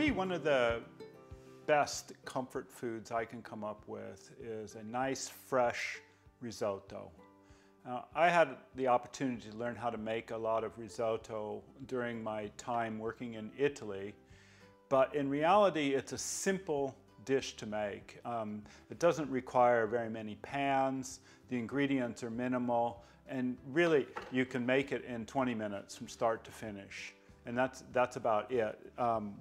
me, one of the best comfort foods I can come up with is a nice fresh risotto. I had the opportunity to learn how to make a lot of risotto during my time working in Italy, but in reality it's a simple dish to make. It doesn't require very many pans, the ingredients are minimal, and really you can make it in 20 minutes from start to finish. And that's about it.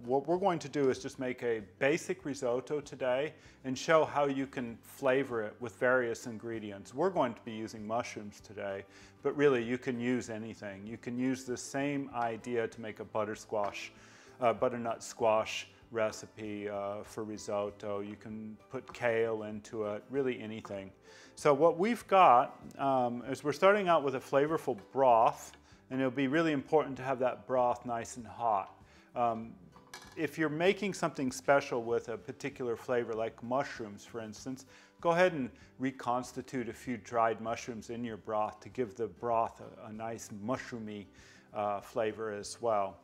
What we're going to do is just make a basic risotto today and show how you can flavor it with various ingredients. We're going to be using mushrooms today, but really you can use anything. You can use the same idea to make a butternut squash recipe for risotto. You can put kale into it, really anything. So what we've got is we're starting out with a flavorful broth. And it'll be really important to have that broth nice and hot. If you're making something special with a particular flavor, like mushrooms, for instance, go ahead and reconstitute a few dried mushrooms in your broth to give the broth a nice mushroomy flavor as well.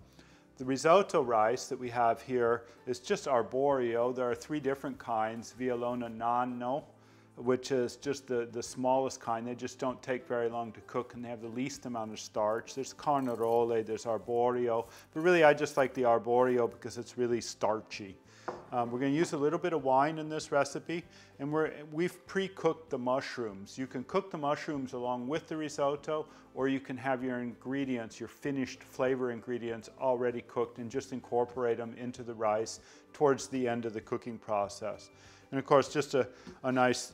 The risotto rice that we have here is just arborio. There are 3 different kinds: Violona Nano, which is just the smallest kind. They just don't take very long to cook and they have the least amount of starch. There's Carnarole, there's Arborio, but really I just like the Arborio because it's really starchy. We're going to use a little bit of wine in this recipe, and we've pre-cooked the mushrooms. You can cook the mushrooms along with the risotto, or you can have your ingredients, your finished flavor ingredients already cooked and just incorporate them into the rice towards the end of the cooking process. And of course, just a nice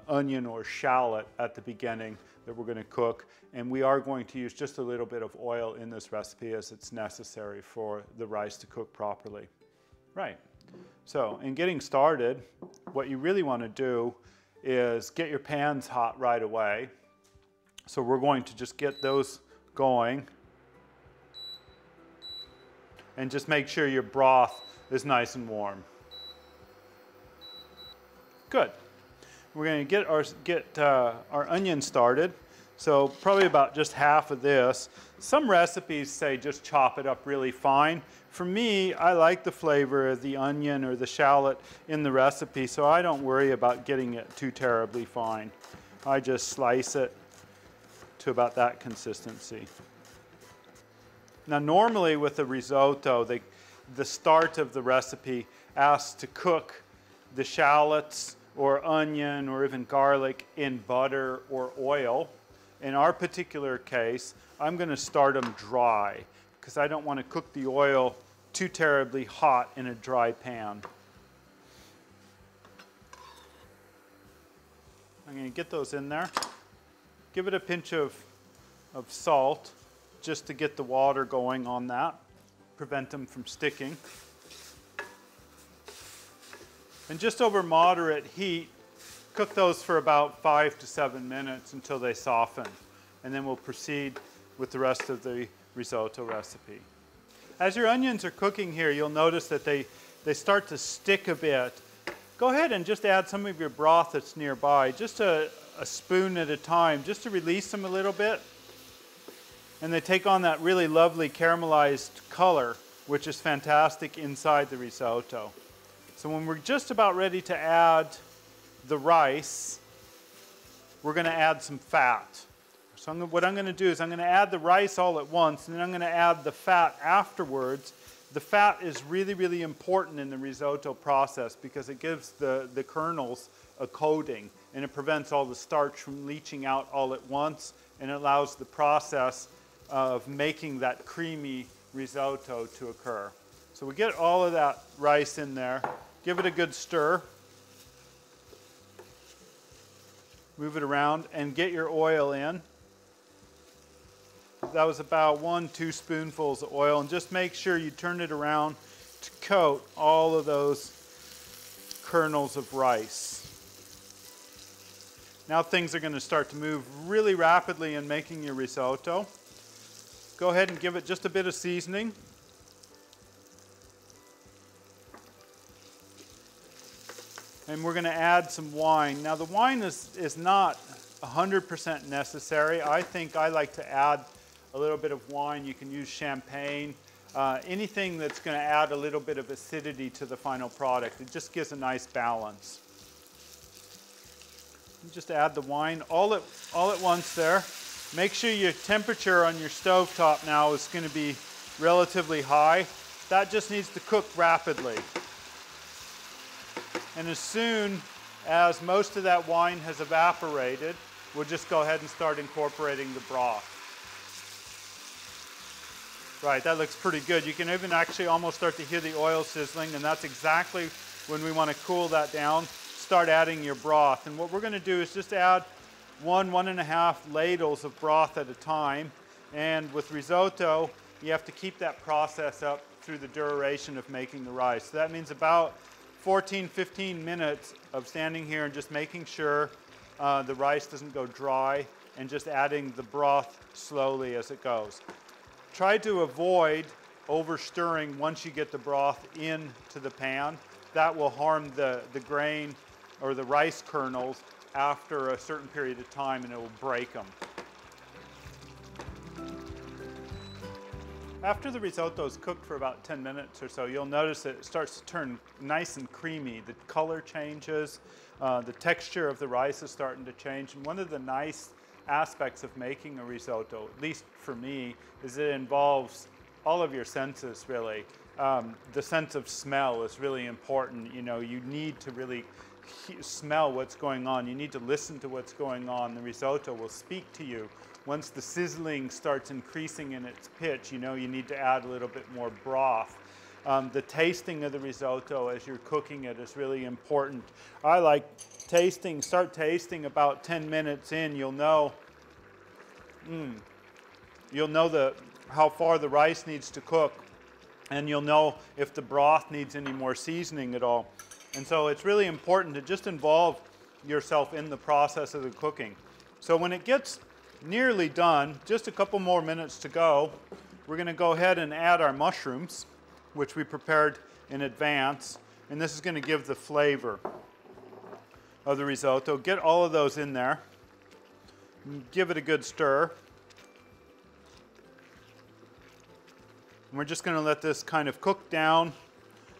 onion or shallot at the beginning that we're going to cook. And we are going to use just a little bit of oil in this recipe as it's necessary for the rice to cook properly. Right. So in getting started, what you really want to do is get your pans hot right away. So we're going to just get those going. And just make sure your broth is nice and warm. Good. We're going to get our onion started. So probably about just half of this. Some recipes say just chop it up really fine. For me, I like the flavor of the onion or the shallot in the recipe, so I don't worry about getting it too terribly fine. I just slice it to about that consistency. Now normally with a risotto, the start of the recipe asks to cook the shallots or onion or even garlic in butter or oil. In our particular case, I'm going to start them dry because I don't want to cook the oil too terribly hot in a dry pan. I'm going to get those in there. Give it a pinch of salt just to get the water going on that, prevent them from sticking. And just over moderate heat, cook those for about 5 to 7 minutes until they soften. And then we'll proceed with the rest of the risotto recipe. As your onions are cooking here, you'll notice that they start to stick a bit. Go ahead and just add some of your broth that's nearby, just a spoon at a time, just to release them a little bit. And they take on that really lovely caramelized color, which is fantastic inside the risotto. So when we're just about ready to add the rice, we're going to add some fat. So what I'm going to do is I'm going to add the rice all at once, and then I'm going to add the fat afterwards. The fat is really, really important in the risotto process because it gives the kernels a coating, and it prevents all the starch from leaching out all at once, and it allows the process of making that creamy risotto to occur. So we get all of that rice in there. Give it a good stir. Move it around and get your oil in. That was about 1-2 spoonfuls of oil, and just make sure you turn it around to coat all of those kernels of rice. Now things are going to start to move really rapidly in making your risotto. Go ahead and give it just a bit of seasoning. And we're going to add some wine. Now the wine is not 100% necessary. I think I like to add a little bit of wine. You can use champagne. anything that's going to add a little bit of acidity to the final product. It just gives a nice balance. You just add the wine all at once there. Make sure your temperature on your stovetop now is going to be relatively high. That just needs to cook rapidly. And as soon as most of that wine has evaporated, we'll just go ahead and start incorporating the broth. Right, that looks pretty good. You can even actually almost start to hear the oil sizzling, and that's exactly when we want to cool that down. Start adding your broth. And what we're going to do is just add 1.5 ladles of broth at a time. And with risotto, you have to keep that process up through the duration of making the rice. So that means about 14-15 minutes of standing here and just making sure the rice doesn't go dry, and just adding the broth slowly as it goes. Try to avoid over stirring once you get the broth into the pan. That will harm the grain or the rice kernels after a certain period of time, and it will break them. After the risotto is cooked for about 10 minutes or so, you'll notice that it starts to turn nice and creamy. The color changes, the texture of the rice is starting to change. And one of the nice aspects of making a risotto, at least for me, is it involves all of your senses, really. The sense of smell is really important. You know, you need to really smell what's going on. You need to listen to what's going on. The risotto will speak to you. Once the sizzling starts increasing in its pitch, you know you need to add a little bit more broth. The tasting of the risotto as you're cooking it is really important. I like start tasting about 10 minutes in. You'll know how far the rice needs to cook, and you'll know if the broth needs any more seasoning at all. And so it's really important to just involve yourself in the process of the cooking. So when it gets nearly done, just a couple more minutes to go, we're going to go ahead and add our mushrooms, which we prepared in advance, and this is going to give the flavor of the risotto. Get all of those in there. Give it a good stir. And we're just going to let this kind of cook down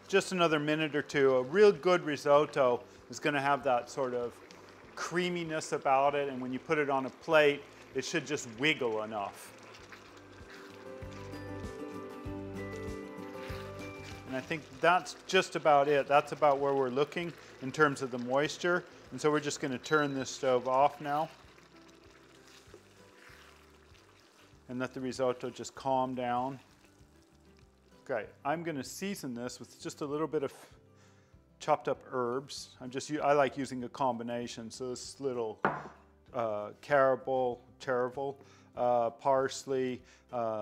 just another minute or two. A real good risotto is going to have that sort of creaminess about it, and when you put it on a plate, it should just wiggle enough. And I think that's just about it. That's about where we're looking in terms of the moisture. And so we're just going to turn this stove off now and let the risotto just calm down. Okay, I'm going to season this with just a little bit of chopped up herbs. I like using a combination, so this little chervil, parsley,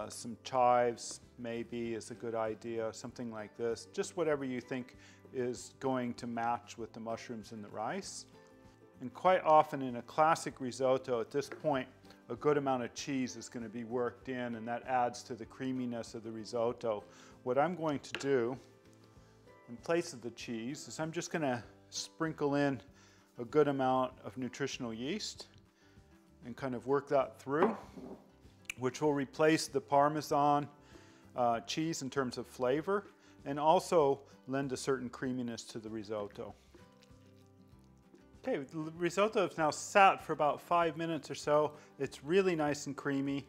some chives maybe is a good idea, something like this. Just whatever you think is going to match with the mushrooms and the rice. And quite often in a classic risotto, at this point, a good amount of cheese is going to be worked in, and that adds to the creaminess of the risotto. What I'm going to do in place of the cheese is I'm just going to sprinkle in a good amount of nutritional yeast and kind of work that through, which will replace the Parmesan cheese in terms of flavor and also lend a certain creaminess to the risotto. Okay, the risotto has now sat for about 5 minutes or so. It's really nice and creamy,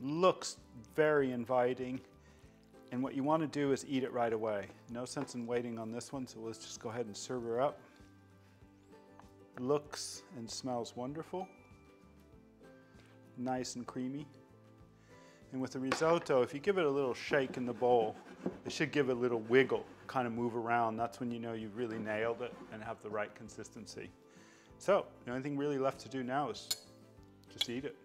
looks very inviting, and what you want to do is eat it right away. No sense in waiting on this one, so let's just go ahead and serve her up. Looks and smells wonderful, nice and creamy. And with the risotto, if you give it a little shake in the bowl, it should give it a little wiggle, kind of move around. That's when you know you've really nailed it and have the right consistency. So the only thing really left to do now is just eat it.